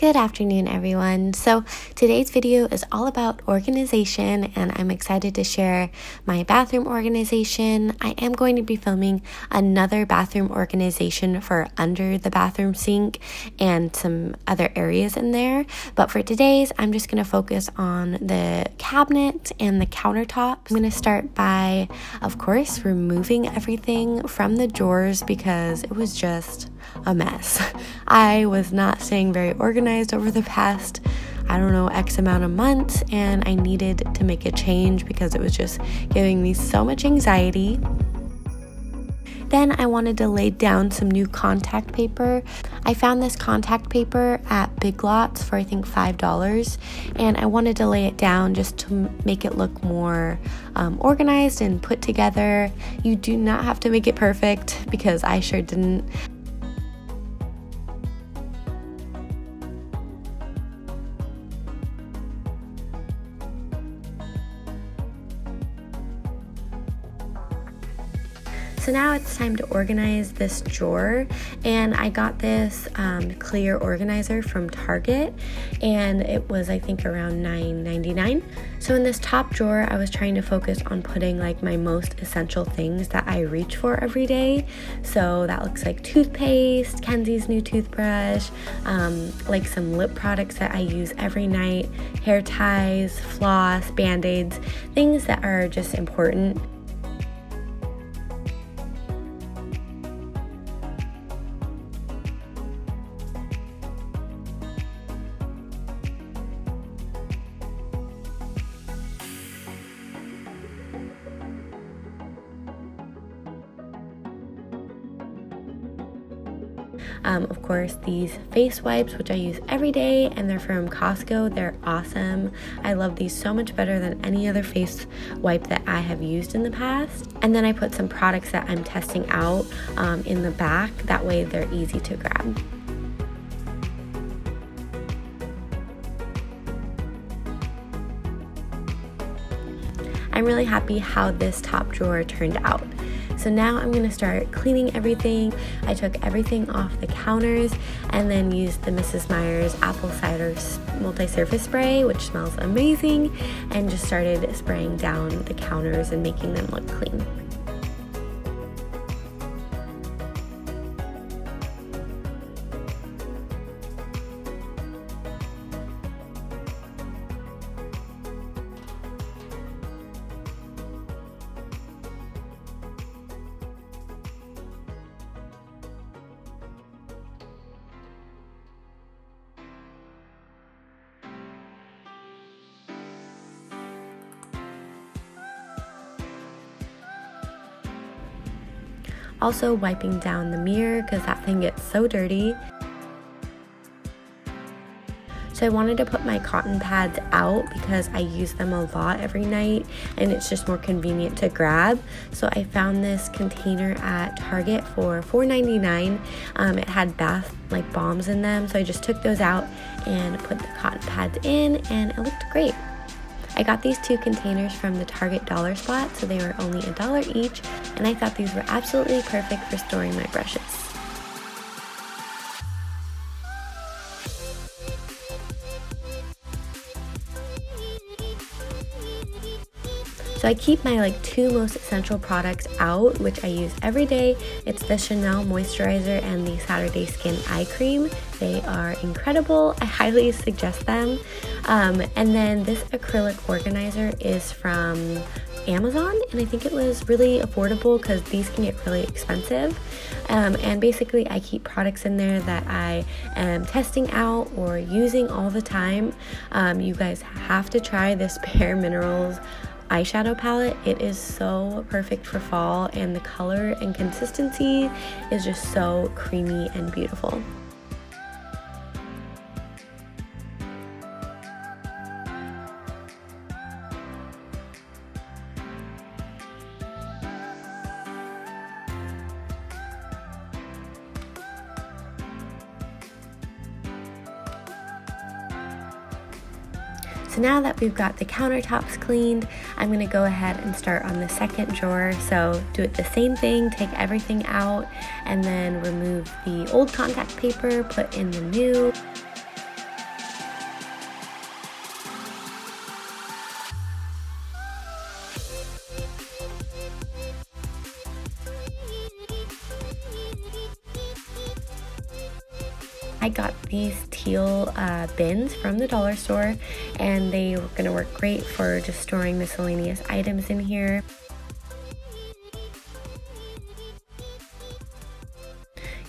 Good afternoon, everyone. So today's video is all about organization, and I'm excited to share my bathroom organization. I am going to be filming another bathroom organization for under the bathroom sink and some other areas in there. But for today's, I'm just going to focus on the cabinet and the countertop. I'm going to start by, of course, removing everything from the drawers because it was just a mess. I was not staying very organized over the past, X amount of months, and I needed to make a change because it was just giving me so much anxiety. Then I wanted to lay down some new contact paper. I found this contact paper at Big Lots for I think $5, and I wanted to lay it down just to make it look more organized and put together. You do not have to make it perfect because I sure didn't. So now it's time to organize this drawer, and I got this clear organizer from Target, and it was I think around $9.99. So in this top drawer, I was trying to focus on putting like my most essential things that I reach for every day. So that looks like toothpaste, Kenzie's new toothbrush, like some lip products that I use every night, hair ties, floss, band-aids, things that are just important. Of course, these face wipes, which I use every day, and they're from Costco. They're awesome. I love these so much better than any other face wipe that I have used in the past. And then I put some products that I'm testing out in the back. That way they're easy to grab. I'm really happy how this top drawer turned out. So now I'm going to start cleaning everything. I took everything off the counters and then used the Mrs. Meyer's apple cider multi-surface spray, which smells amazing, and just started spraying down the counters and making them look clean. Also wiping down the mirror because that thing gets so dirty. So I wanted to put my cotton pads out because I use them a lot every night and it's just more convenient to grab. So I found this container at Target for $4.99. It had bath bombs in them, so I just took those out and put the cotton pads in, and it looked great. I got these two containers from the Target dollar spot, so they were only $1 each, and I thought these were absolutely perfect for storing my brushes. So I keep my two most essential products out, which I use every day. It's the Chanel moisturizer and the Saturday Skin eye cream. They are incredible. I highly suggest them. And then this acrylic organizer is from Amazon, and I think it was really affordable because these can get really expensive. And basically I keep products in there that I am testing out or using all the time. You guys have to try this Bare Minerals eyeshadow palette. It is so perfect for fall, and the color and consistency is just so creamy and beautiful. So now that we've got the countertops cleaned, I'm going to go ahead and start on the second drawer. So do it the same thing, take everything out, and then remove the old contact paper, put in the new. I got these teal bins from the dollar store, and they were gonna work great for just storing miscellaneous items in here.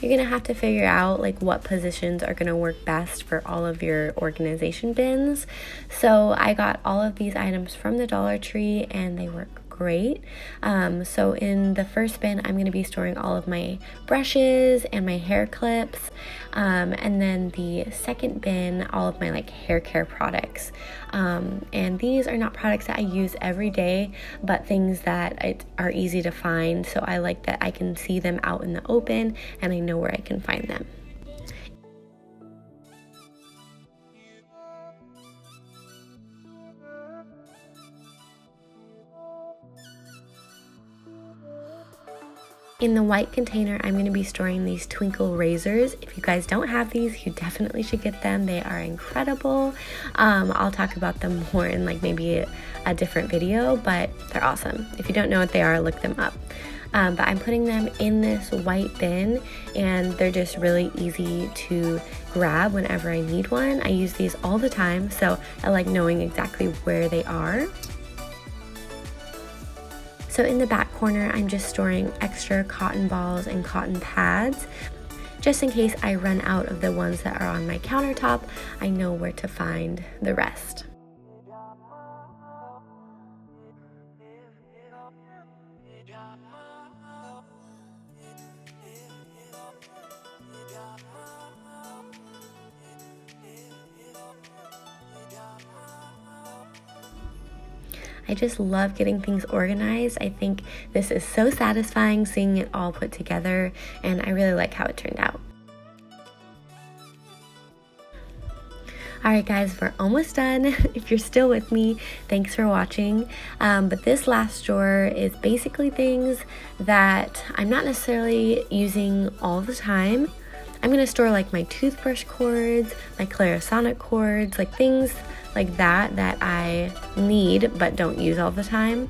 You're gonna have to figure out like what positions are gonna work best for all of your organization bins. So I got all of these items from the Dollar Tree and they work great. So in the first bin, I'm going to be storing all of my brushes and my hair clips, and then the second bin, all of my like hair care products. And these are not products that I use every day, but things that are easy to find, so I like that I can see them out in the open and I know where I can find them. In the white container, I'm going to be storing these twinkle razors. If you guys don't have these, you definitely should get them. They are incredible. I'll talk about them more in like maybe a different video, but they're awesome. If you don't know what they are, look them up. But I'm putting them in this white bin, and they're just really easy to grab whenever I need one. I use these all the time, so I like knowing exactly where they are. So in the back corner, I'm just storing extra cotton balls and cotton pads. Just in case I run out of the ones that are on my countertop, I know where to find the rest. I just love getting things organized. I think this is so satisfying seeing it all put together, and I really like how it turned out. Alright guys, we're almost done. If you're still with me, thanks for watching. But this last drawer is basically things that I'm not necessarily using all the time. I'm going to store like my toothbrush cords, my Clarisonic cords, like things like that I need but don't use all the time.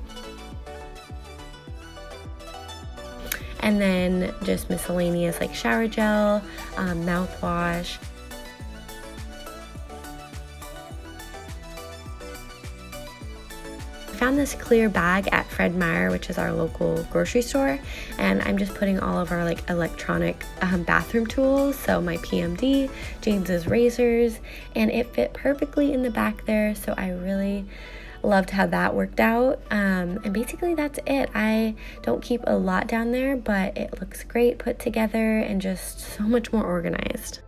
And then just miscellaneous like shower gel, mouthwash. I found this clear bag at Fred Meyer, which is our local grocery store, and I'm just putting all of our like electronic bathroom tools, so my PMD, James's razors, and it fit perfectly in the back there, so I really loved how that worked out. And basically that's it. I don't keep a lot down there, but it looks great put together and just so much more organized.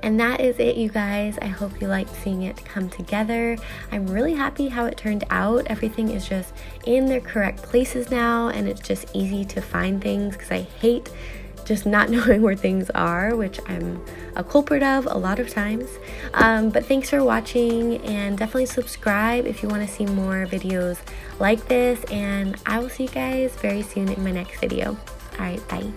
And that is it, you guys. I hope you liked seeing it come together. I'm really happy how it turned out. Everything is just in their correct places now, and it's just easy to find things because I hate just not knowing where things are, which I'm a culprit of a lot of times. But thanks for watching, and definitely subscribe if you want to see more videos like this, and I will see you guys very soon in my next video. All right, bye.